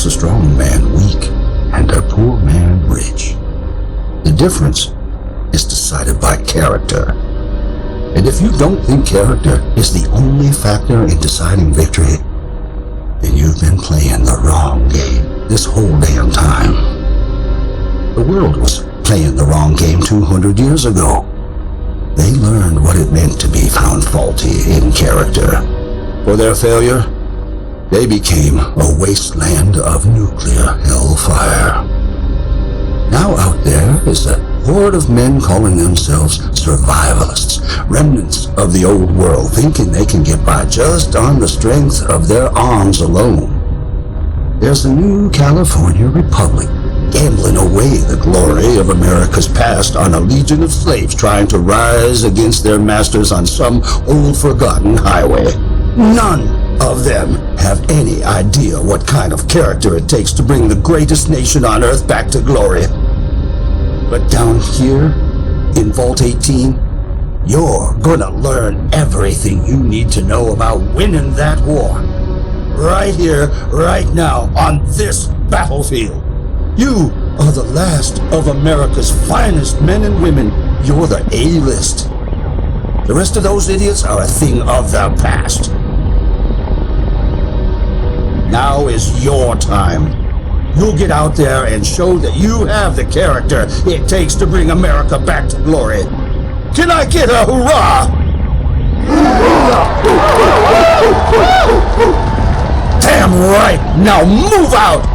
makes a strong man weak and a poor man rich. The difference is decided by character. And if you don't think character is the only factor in deciding victory, then you've been playing the wrong game this whole damn time. The world was playing the wrong game 200 years ago. They learned what it meant to be found faulty in character. For their failure, they became a wasteland of nuclear hellfire. Now out there is a horde of men calling themselves survivalists, remnants of the old world, thinking they can get by just on the strength of their arms alone. There's a new California Republic, gambling away the glory of America's past on a legion of slaves trying to rise against their masters on some old forgotten highway. None of them have any idea what kind of character it takes to bring the greatest nation on earth back to glory. But down here, in Vault 18, you're gonna learn everything you need to know about winning that war. Right here, right now, on this battlefield. You are the last of America's finest men and women. You're the A-list. The rest of those idiots are a thing of the past. Now is your time. You'll get out there and show that you have the character it takes to bring America back to glory. Can I get a hurrah? Damn right! Now move out!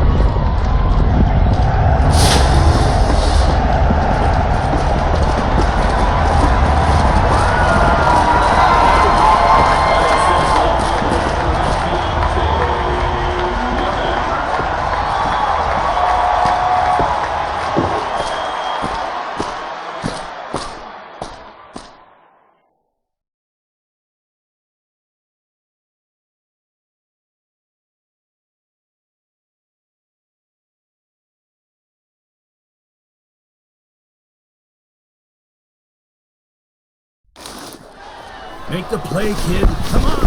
Make the play, kid. Come on!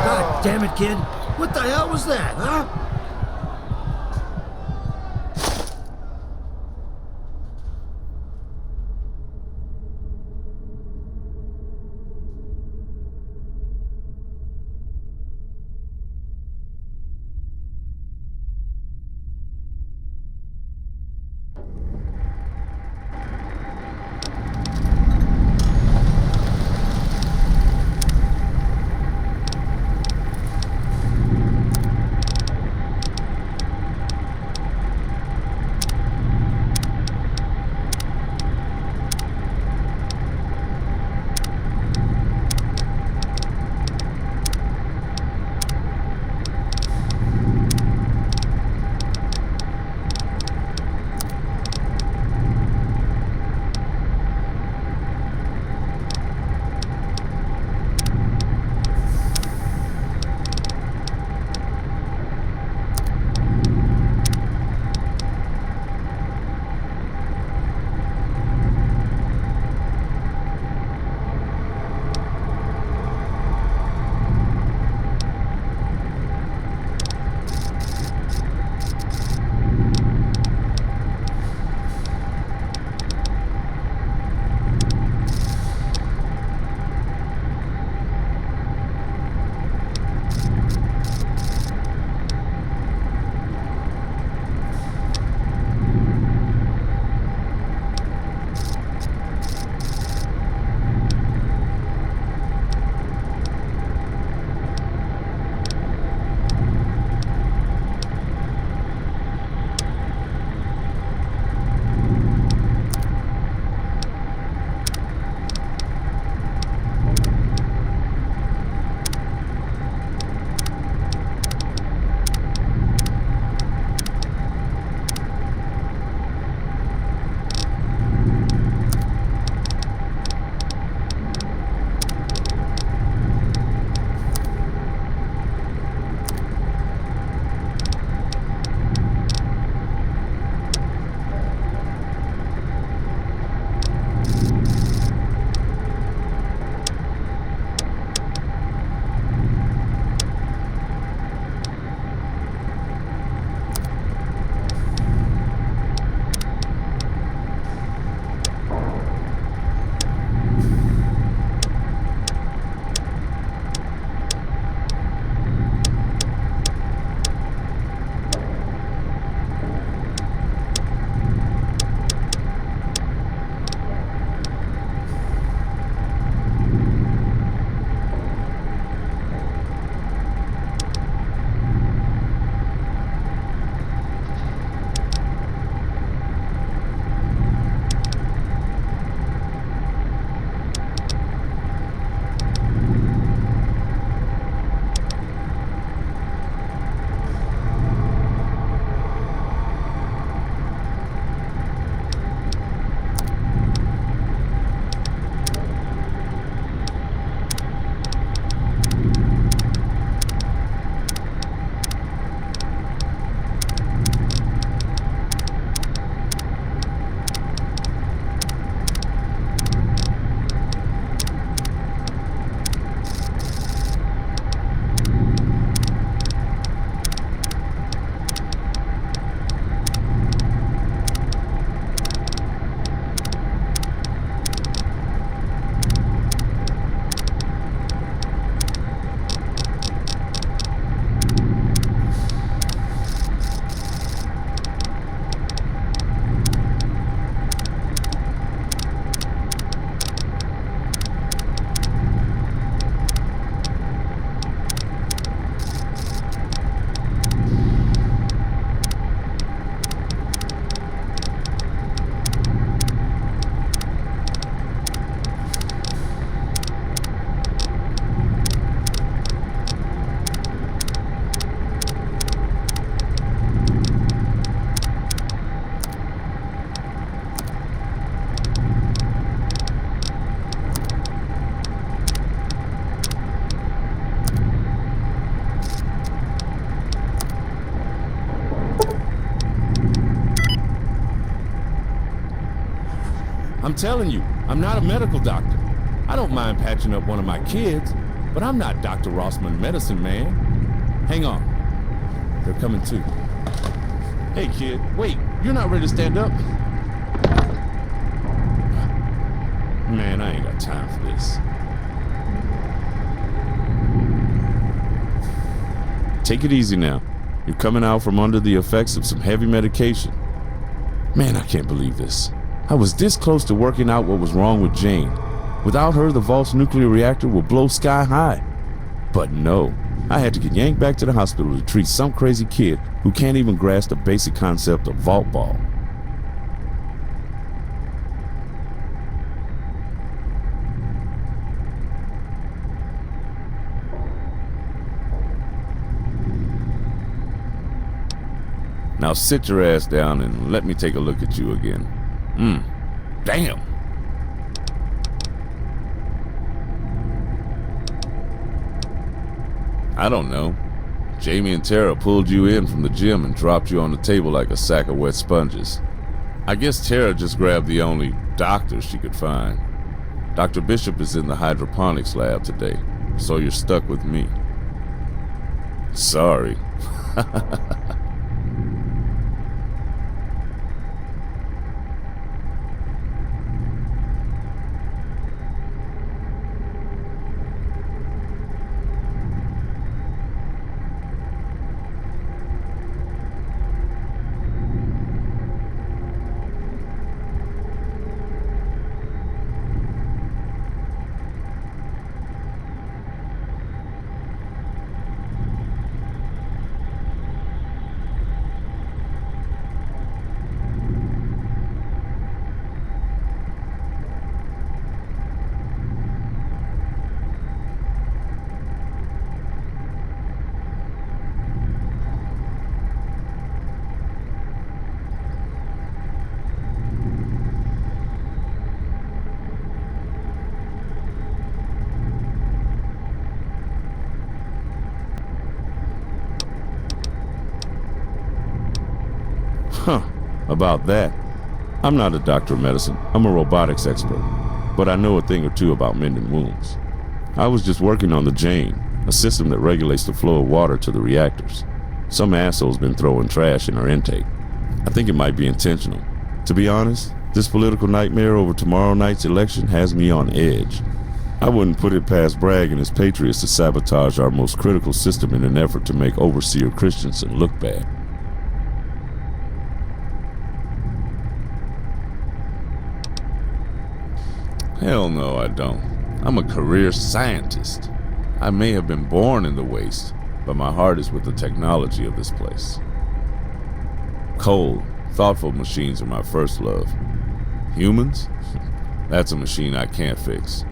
God damn it, kid! What the hell was that, huh? I'm telling you, I'm not a medical doctor. I don't mind patching up one of my kids, but I'm not Dr. Rossman Medicine Man. Hang on. They're coming too. Hey, kid, wait, you're not ready to stand up? Man, I ain't got time for this. Take it easy now. You're coming out from under the effects of some heavy medication. Man, I can't believe this. I was this close to working out what was wrong with Jane. Without her, the vault's nuclear reactor will blow sky high. But no, I had to get yanked back to the hospital to treat some crazy kid who can't even grasp the basic concept of vault ball. Now sit your ass down and let me take a look at you again. Damn. I don't know. Jamie and Tara pulled you in from the gym and dropped you on the table like a sack of wet sponges. I guess Tara just grabbed the only doctor she could find. Dr. Bishop is in the hydroponics lab today, so you're stuck with me. Sorry. About that. I'm not a doctor of medicine. I'm a robotics expert. But I know a thing or two about mending wounds. I was just working on the Jane, a system that regulates the flow of water to the reactors. Some asshole's been throwing trash in her intake. I think it might be intentional. To be honest, this political nightmare over tomorrow night's election has me on edge. I wouldn't put it past Bragg and his patriots to sabotage our most critical system in an effort to make Overseer Christensen look bad. Hell no, I don't. I'm a career scientist. I may have been born in the waste, but my heart is with the technology of this place. Cold, thoughtful machines are my first love. Humans? That's a machine I can't fix.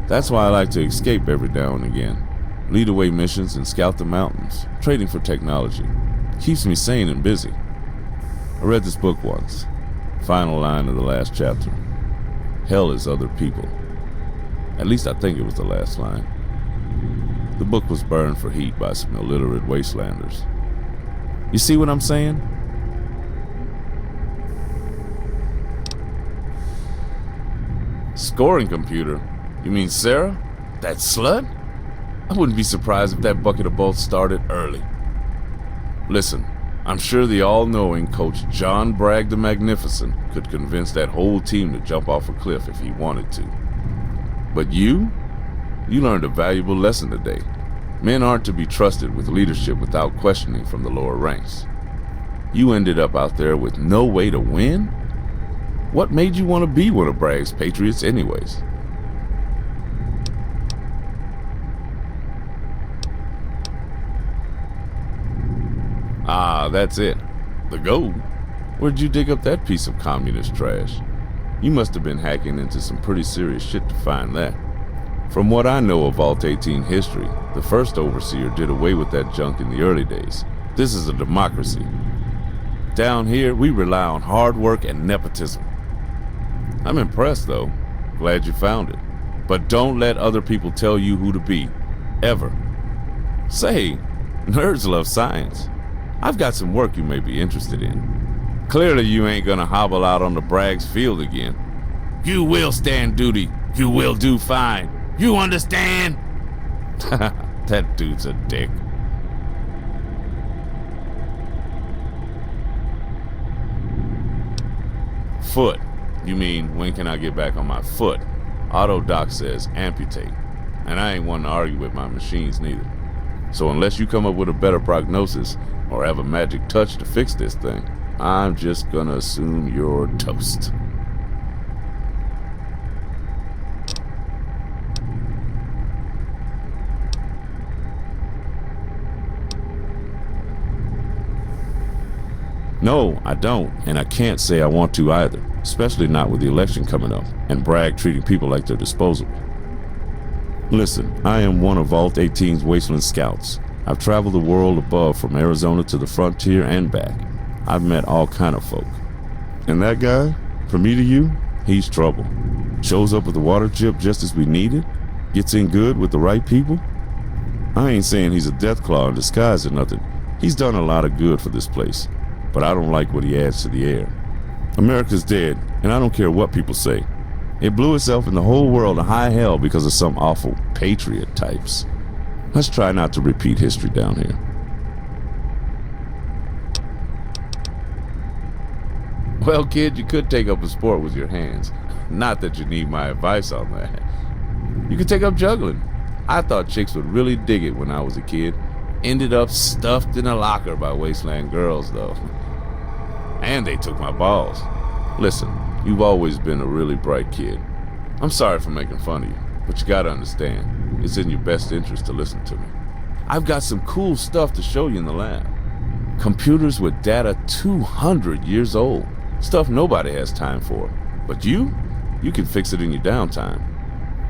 That's why I like to escape every now and again. Lead away missions and scout the mountains. Trading for technology. Keeps me sane and busy. I read this book once. Final line of the last chapter. Hell is other people. At least I think it was the last line. The book was burned for heat by some illiterate wastelanders. You see what I'm saying? Scoring computer? You mean Sarah? That slut? I wouldn't be surprised if that bucket of bolts started early. Listen, I'm sure the all-knowing Coach John Bragg the Magnificent could convince that whole team to jump off a cliff if he wanted to. But you learned a valuable lesson today. Men aren't to be trusted with leadership without questioning from the lower ranks. You ended up out there with no way to win? What made you want to be one of Bragg's patriots anyways? Ah, that's it. The gold. Where'd you dig up that piece of communist trash? You must have been hacking into some pretty serious shit to find that. From what I know of Vault 18 history, the first overseer did away with that junk in the early days. This is a democracy. Down here, we rely on hard work and nepotism. I'm impressed, though. Glad you found it. But don't let other people tell you who to be. Ever. Say, nerds love science. I've got some work you may be interested in. Clearly you ain't gonna hobble out on the Bragg's field again. You will stand duty. You will do fine. You understand? That dude's a dick. Foot. You mean, when can I get back on my foot? Autodoc says amputate. And I ain't one to argue with my machines neither. So unless you come up with a better prognosis or have a magic touch to fix this thing, I'm just gonna assume you're toast. No, I don't, and I can't say I want to either, especially not with the election coming up, and Bragg treating people like they're disposable. Listen, I am one of Vault 18's Wasteland Scouts. I've traveled the world above from Arizona to the frontier and back. I've met all kind of folk. And that guy, from me to you, he's trouble. Shows up with the water chip just as we need it, gets in good with the right people. I ain't saying he's a deathclaw in disguise or nothing. He's done a lot of good for this place, but I don't like what he adds to the air. America's dead, and I don't care what people say. It blew itself and the whole world to high hell because of some awful patriot types. Let's try not to repeat history down here. Well, kid, you could take up a sport with your hands. Not that you need my advice on that. You could take up juggling. I thought chicks would really dig it when I was a kid. Ended up stuffed in a locker by wasteland girls, though. And they took my balls. Listen, you've always been a really bright kid. I'm sorry for making fun of you, but you gotta understand, it's in your best interest to listen to me. I've got some cool stuff to show you in the lab. Computers with data 200 years old. Stuff nobody has time for. But you can fix it in your downtime.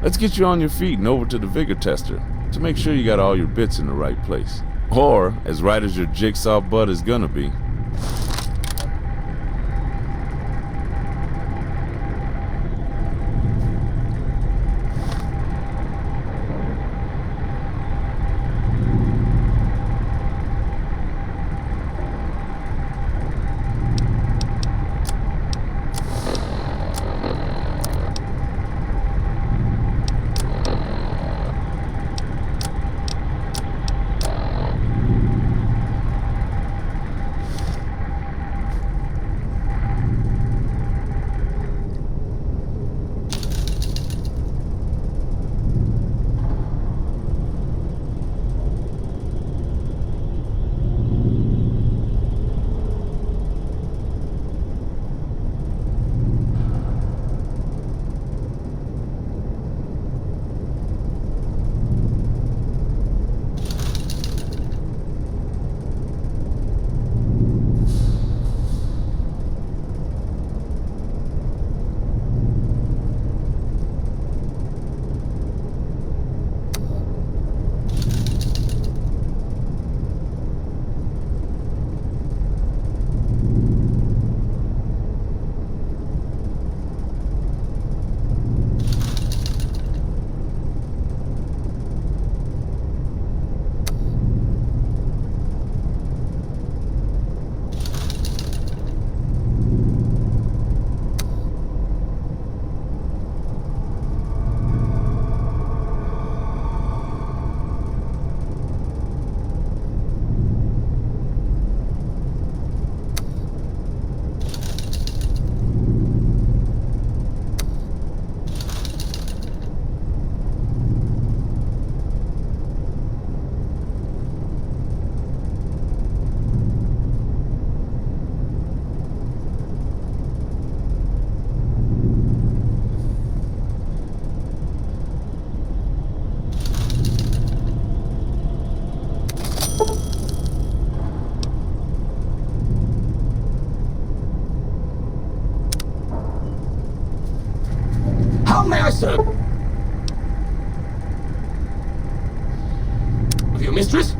Let's get you on your feet and over to the vigor tester to make sure you got all your bits in the right place. Or, as right as your jigsaw butt is gonna be. Sir. With your mistress?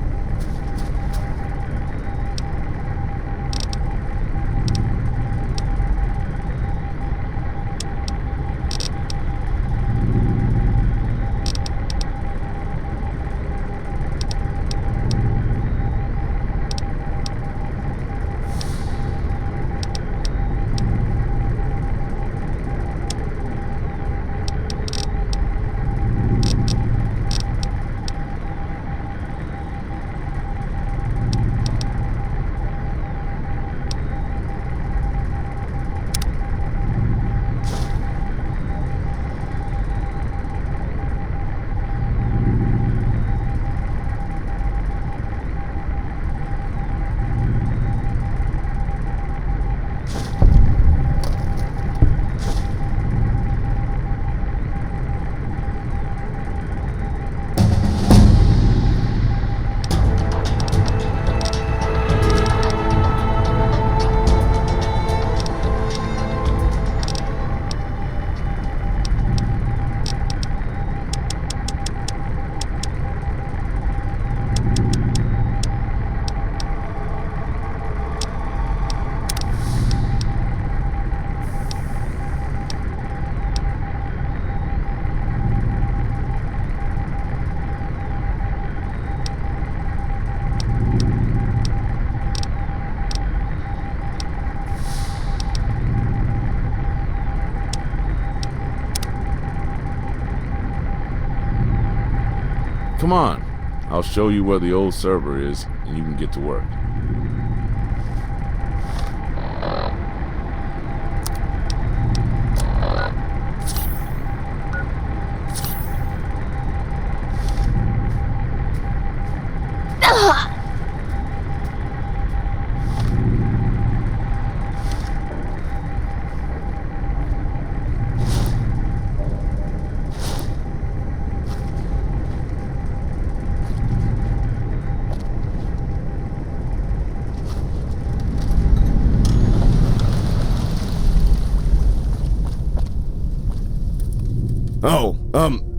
Come on. I'll show you where the old server is, and you can get to work.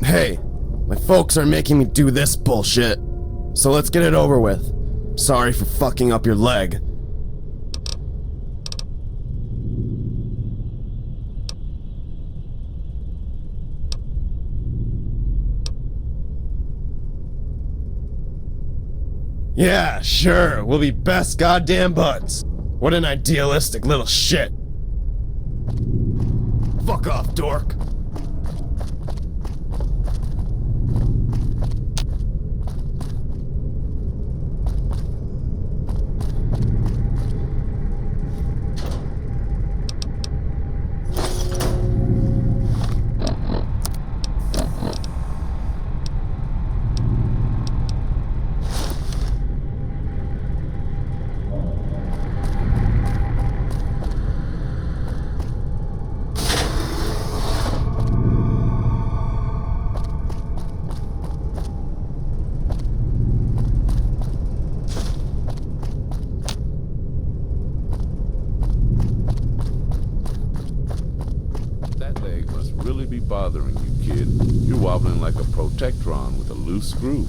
Hey, my folks are making me do this bullshit. So let's get it over with. Sorry for fucking up your leg. Yeah, sure, we'll be best goddamn buds. What an idealistic little shit. Fuck off, dork. Bothering you, kid. You're wobbling like a protectron with a loose screw.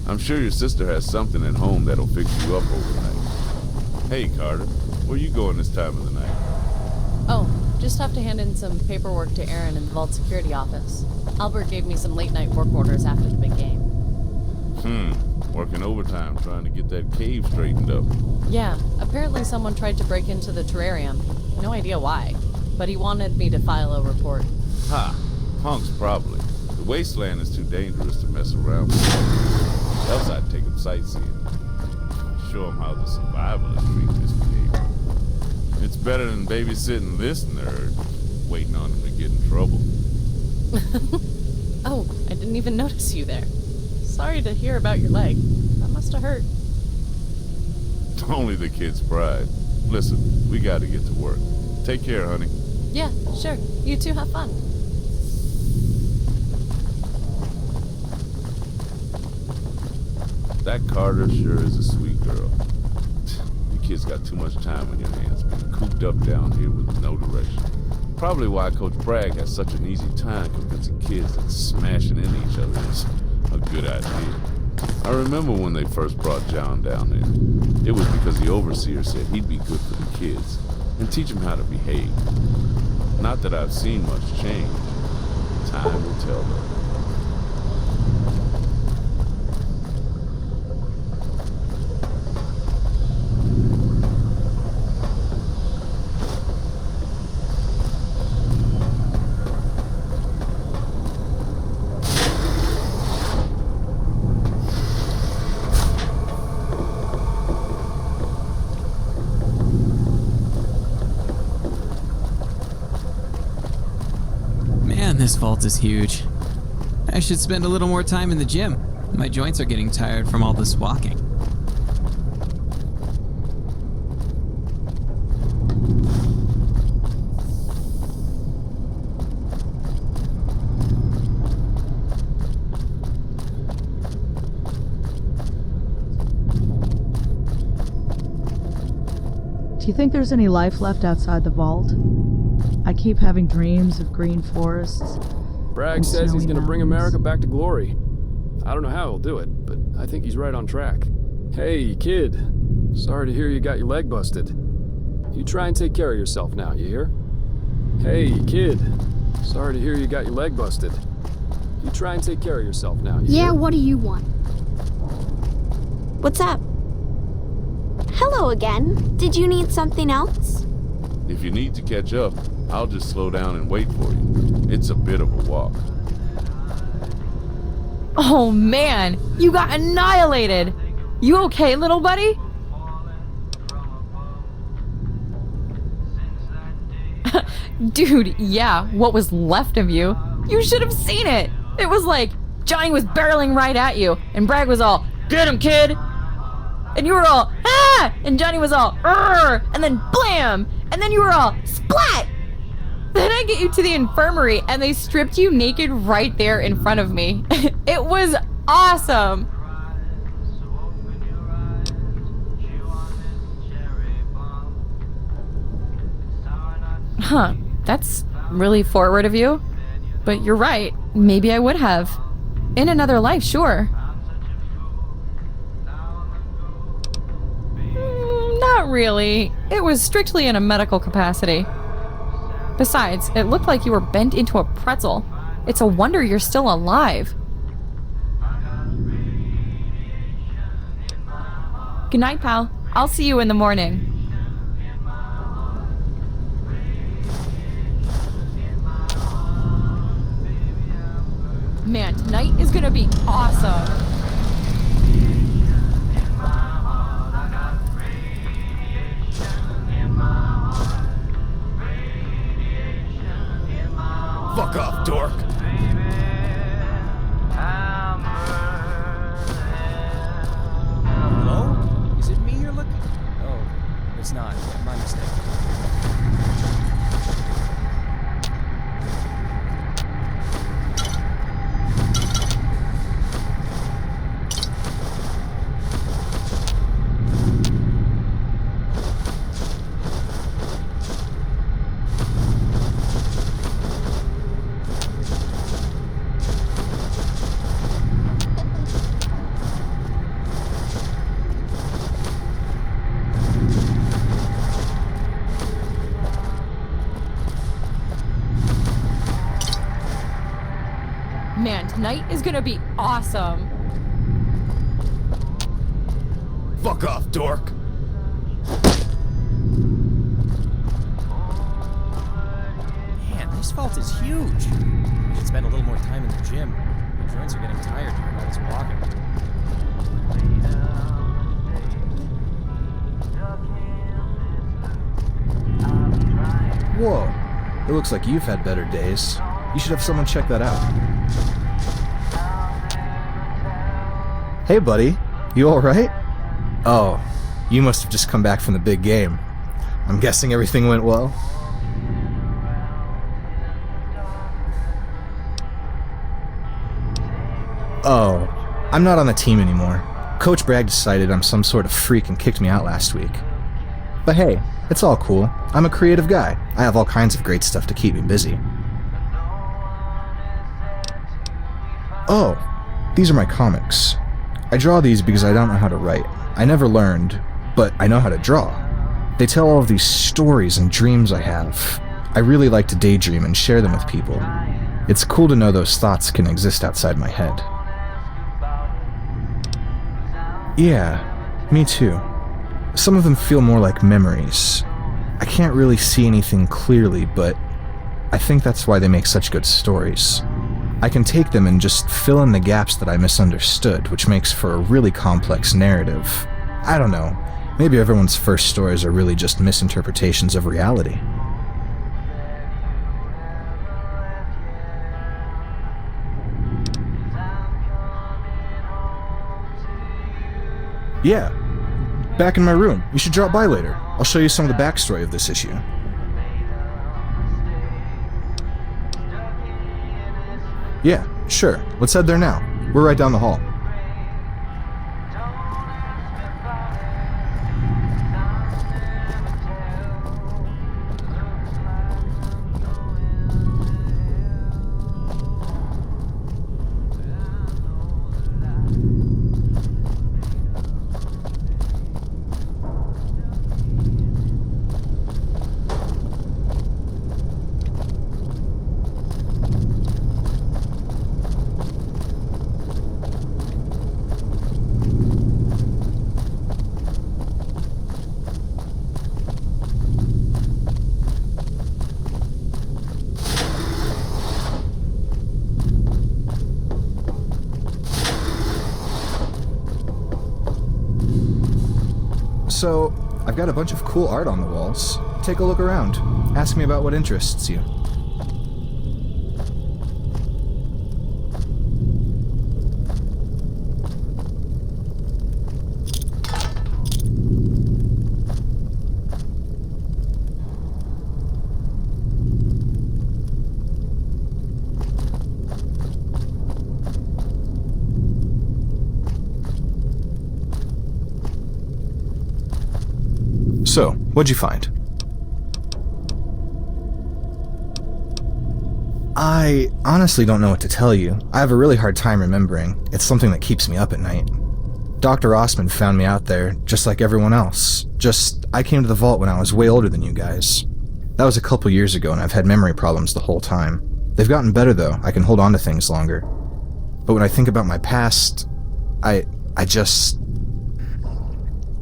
I'm sure your sister has something at home that'll fix you up overnight. Hey, Carter, where you going this time of the night? Oh, just have to hand in some paperwork to Aaron in the Vault Security office. Albert gave me some late-night work orders after the big game. Working overtime trying to get that cave straightened up. Yeah, apparently someone tried to break into the terrarium. No idea why, but he wanted me to file a report. Ha! Punks, probably. The wasteland is too dangerous to mess around with. Else I'd take them sightseeing. Show them how the survivalists treat this cave. It's better than babysitting this nerd, waiting on him to get in trouble. Oh, I didn't even notice you there. Sorry to hear about your leg. That must have hurt. Only the kid's pride. Listen, we gotta get to work. Take care, honey. Yeah, sure. You two have fun. That Carter sure is a sweet girl. You kids got too much time on your hands, being cooped up down here with no direction. Probably why Coach Bragg has such an easy time convincing kids that smashing into each other is a good idea. I remember when they first brought John down there. It was because the overseer said he'd be good for the kids and teach them how to behave. Not that I've seen much change. Time will tell though. This vault is huge. I should spend a little more time in the gym. My joints are getting tired from all this walking. Do you think there's any life left outside the vault? I keep having dreams of green forests. Bragg says he's gonna bring America back to glory. I don't know how he'll do it, but I think he's right on track. Hey, kid. Sorry to hear you got your leg busted. You try and take care of yourself now, you hear? Hey, kid. Sorry to hear you got your leg busted. You try and take care of yourself now, you hear? What do you want? What's up? Hello again. Did you need something else? If you need to catch up, I'll just slow down and wait for you. It's a bit of a walk. Oh man, you got annihilated! You okay, little buddy? Dude, yeah, what was left of you? You should have seen it! It was like, Johnny was barreling right at you, and Bragg was all, "Get him, kid!" And you were all, "Ah!" And Johnny was all, "Arr!" And then blam! And then you were all, "Splat!" Then I get you to the infirmary, and they stripped you naked right there in front of me. It was awesome! Huh, that's really forward of you. But you're right, maybe I would have. In another life, sure. Not really. It was strictly in a medical capacity. Besides, it looked like you were bent into a pretzel. It's a wonder you're still alive. Good night, pal. I'll see you in the morning. Man, tonight is gonna be awesome. Fuck off, dork. Hello? Is it me you're looking? Oh, it's not. My mistake. Man, tonight is gonna be awesome. Fuck off, dork. Man, this vault is huge. I should spend a little more time in the gym. My joints are getting tired doing all this walking. Whoa. It looks like you've had better days. You should have someone check that out. Hey, buddy. You alright? Oh, you must have just come back from the big game. I'm guessing everything went well? Oh, I'm not on the team anymore. Coach Bragg decided I'm some sort of freak and kicked me out last week. But hey, it's all cool. I'm a creative guy. I have all kinds of great stuff to keep me busy. Oh, these are my comics. I draw these because I don't know how to write. I never learned, but I know how to draw. They tell all of these stories and dreams I have. I really like to daydream and share them with people. It's cool to know those thoughts can exist outside my head. Yeah, me too. Some of them feel more like memories. I can't really see anything clearly, but I think that's why they make such good stories. I can take them and just fill in the gaps that I misunderstood, which makes for a really complex narrative. I don't know, maybe everyone's first stories are really just misinterpretations of reality. Yeah, back in my room. You should drop by later. I'll show you some of the backstory of this issue. Yeah, sure. Let's head there now. We're right down the hall. So, I've got a bunch of cool art on the walls. Take a look around. Ask me about what interests you. So, what'd you find? I honestly don't know what to tell you. I have a really hard time remembering. It's something that keeps me up at night. Dr. Osmond found me out there, just like everyone else. Just, I came to the vault when I was way older than you guys. That was a couple years ago, and I've had memory problems the whole time. They've gotten better, though. I can hold on to things longer. But when I think about my past, I just...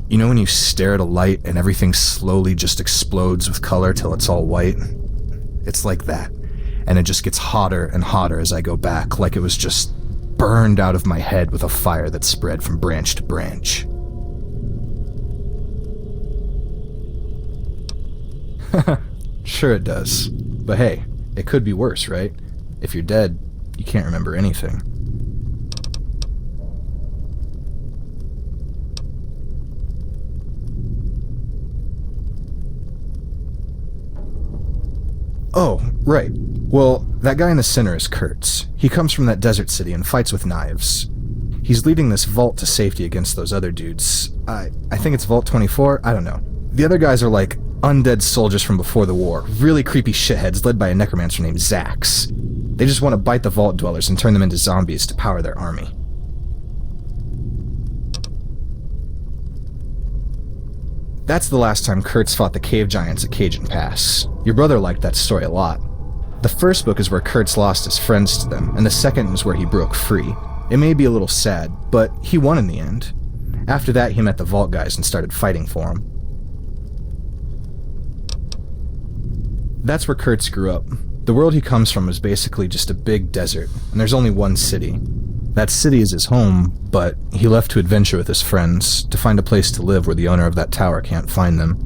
You know when you stare at a light and everything slowly just explodes with color till it's all white? It's like that. And it just gets hotter and hotter as I go back, like it was just burned out of my head with a fire that spread from branch to branch. Sure it does. But hey, it could be worse, right? If you're dead, you can't remember anything. Oh, right. Well, that guy in the center is Kurtz. He comes from that desert city and fights with knives. He's leading this vault to safety against those other dudes. I think it's Vault 24, I don't know. The other guys are like undead soldiers from before the war, really creepy shitheads led by a necromancer named Zax. They just want to bite the vault dwellers and turn them into zombies to power their army. That's the last time Kurtz fought the cave giants at Cajun Pass. Your brother liked that story a lot. The first book is where Kurtz lost his friends to them, and the second is where he broke free. It may be a little sad, but he won in the end. After that, he met the Vault guys and started fighting for him. That's where Kurtz grew up. The world he comes from is basically just a big desert, and there's only one city. That city is his home, but he left to adventure with his friends, to find a place to live where the owner of that tower can't find them.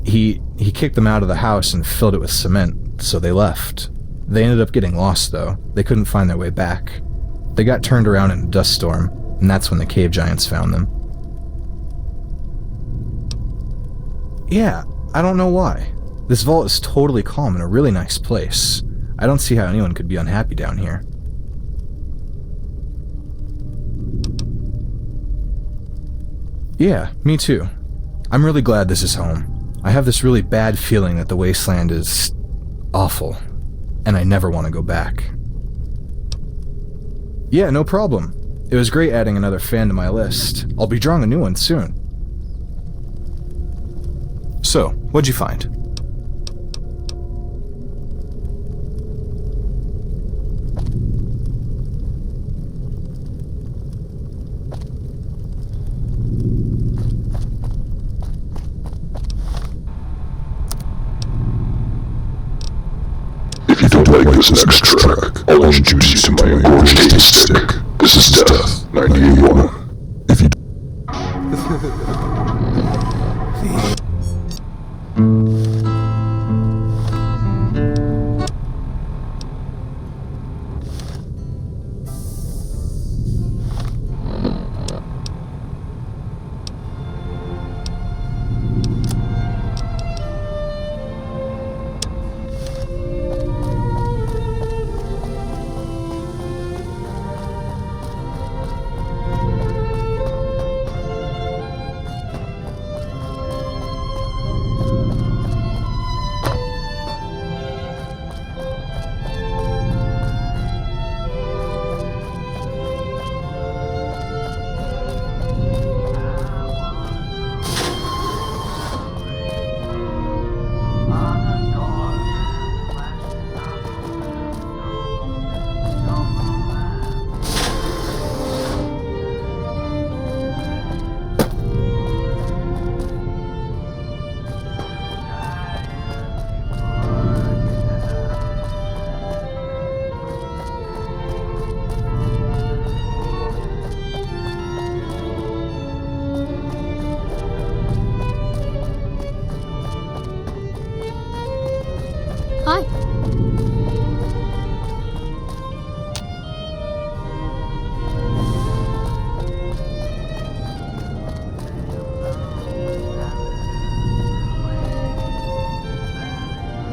He kicked them out of the house and filled it with cement, so they left. They ended up getting lost, though. They couldn't find their way back. They got turned around in a dust storm, and that's when the cave giants found them. Yeah, I don't know why. This vault is totally calm and a really nice place. I don't see how anyone could be unhappy down here. Yeah, me too. I'm really glad this is home. I have this really bad feeling that the wasteland is awful, and I never want to go back. Yeah, no problem. It was great adding another fan to my list. I'll be drawing a new one soon. So, what'd you find? If you don't like this next track, I'll introduce you to my engorged taste stick. This is Death 981. If you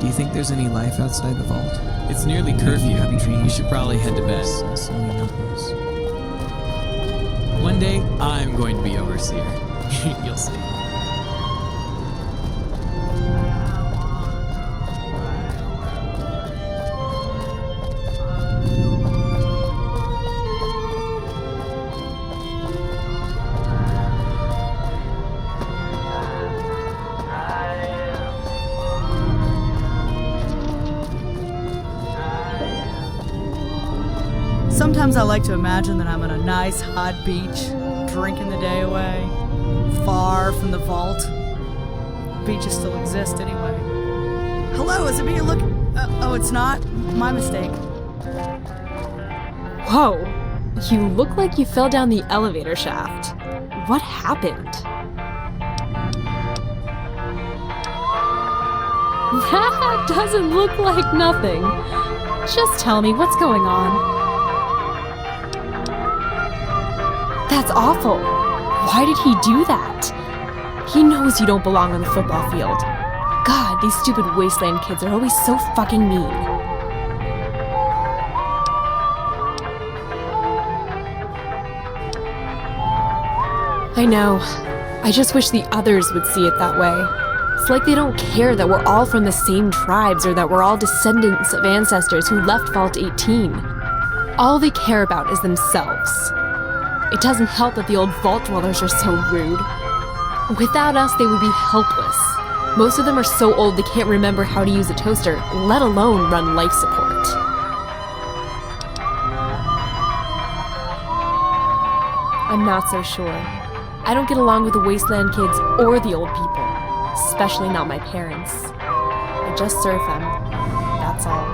Do you think there's any life outside the vault? It's nearly curfew. You should probably head to bed. One day, I'm going to be overseer. You'll see. Sometimes I like to imagine that I'm on a nice hot beach, drinking the day away, far from the vault. Beaches still exist anyway. Hello, is it me you're looking? Oh, it's not? My mistake. Whoa, you look like you fell down the elevator shaft. What happened? That doesn't look like nothing. Just tell me what's going on. That's awful. Why did he do that? He knows you don't belong on the football field. God, these stupid wasteland kids are always so fucking mean. I know. I just wish the others would see it that way. It's like they don't care that we're all from the same tribes or that we're all descendants of ancestors who left Vault 18. All they care about is themselves. It doesn't help that the old vault dwellers are so rude. Without us, they would be helpless. Most of them are so old they can't remember how to use a toaster, let alone run life support. I'm not so sure. I don't get along with the wasteland kids or the old people, especially not my parents. I just serve them. That's all.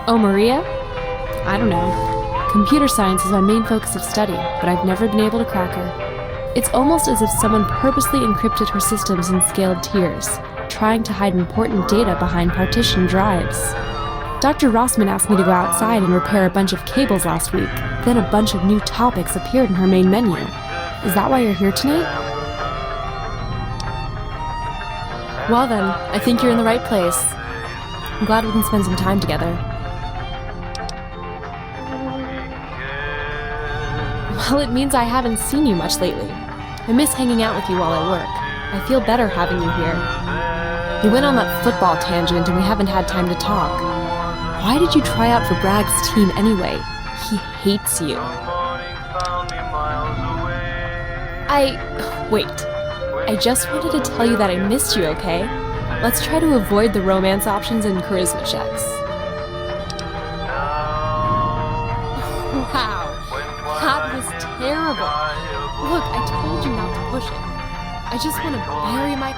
Oh, Maria? I don't know. Computer science is my main focus of study, but I've never been able to crack her. It's almost as if someone purposely encrypted her systems in scaled tiers, trying to hide important data behind partition drives. Dr. Rossman asked me to go outside and repair a bunch of cables last week, then a bunch of new topics appeared in her main menu. Is that why you're here tonight? Well then, I think you're in the right place. I'm glad we can spend some time together. Well, it means I haven't seen you much lately. I miss hanging out with you while I work. I feel better having you here. You went on that football tangent and we haven't had time to talk. Why did you try out for Bragg's team anyway? He hates you. Wait. I just wanted to tell you that I missed you, okay? Let's try to avoid the romance options and charisma checks. Wow. That was terrible. Look, I told you not to push it. I just want to bury my...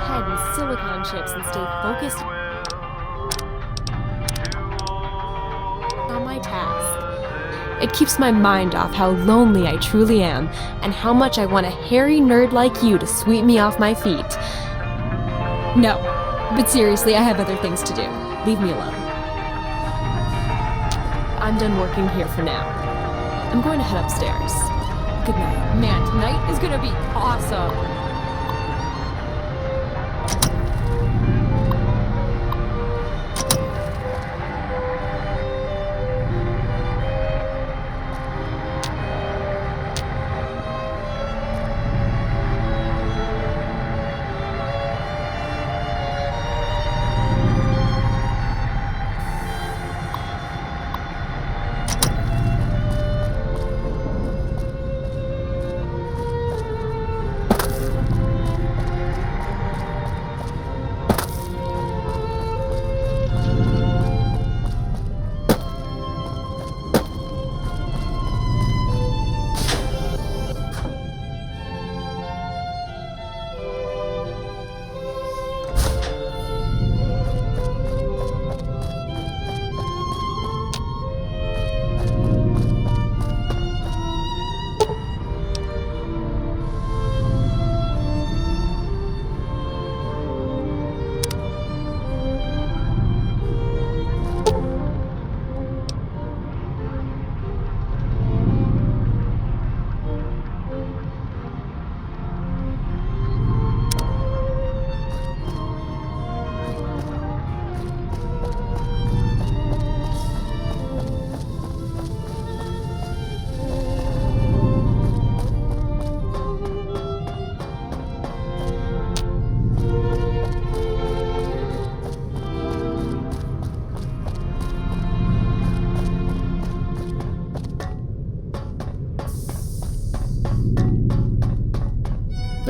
head in silicon chips and stay focused on my task. It keeps my mind off how lonely I truly am and how much I want a hairy nerd like you to sweep me off my feet. No, but seriously, I have other things to do. Leave me alone. I'm done working here for now. I'm going to head upstairs. Good night. Man, tonight is gonna be awesome.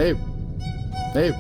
Hey. Hey.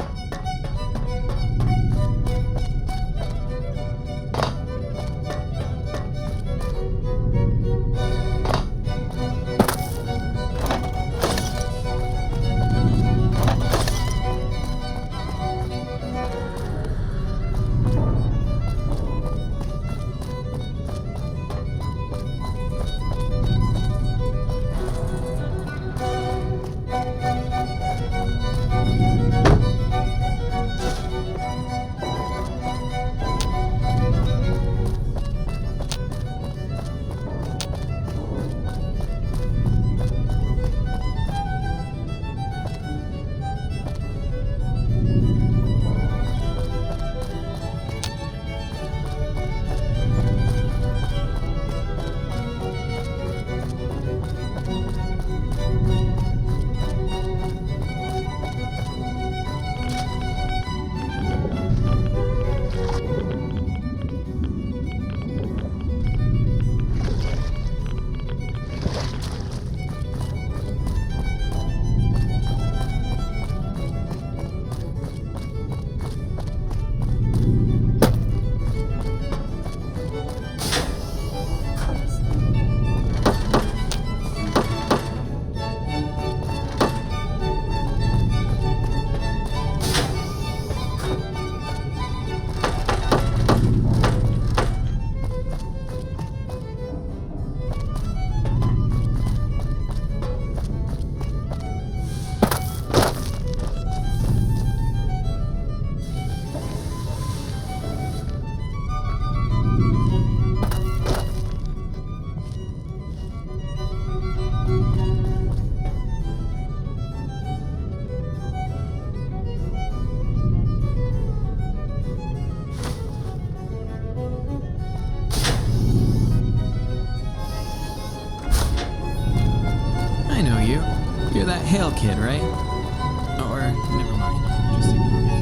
You're that Hale kid, right? Or, never mind. Just ignore me.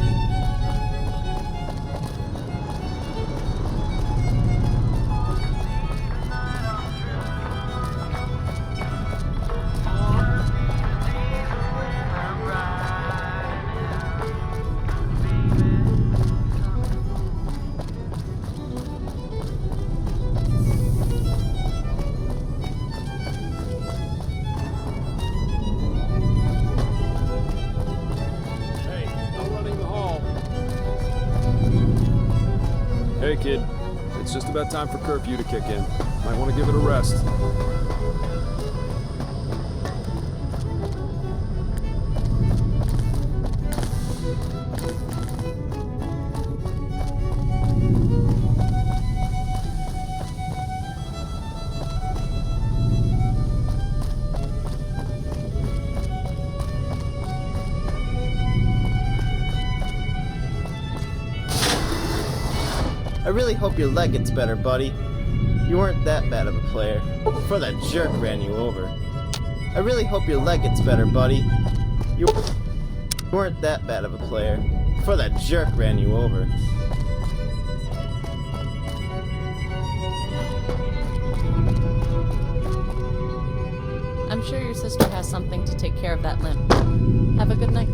Hey kid, it's just about time for curfew to kick in. Might want to give it a rest. I really hope your leg gets better, buddy. You weren't that bad of a player, before that jerk ran you over. I really hope your leg gets better, buddy. You weren't that bad of a player, before that jerk ran you over. I'm sure your sister has something to take care of that limp. Have a good night.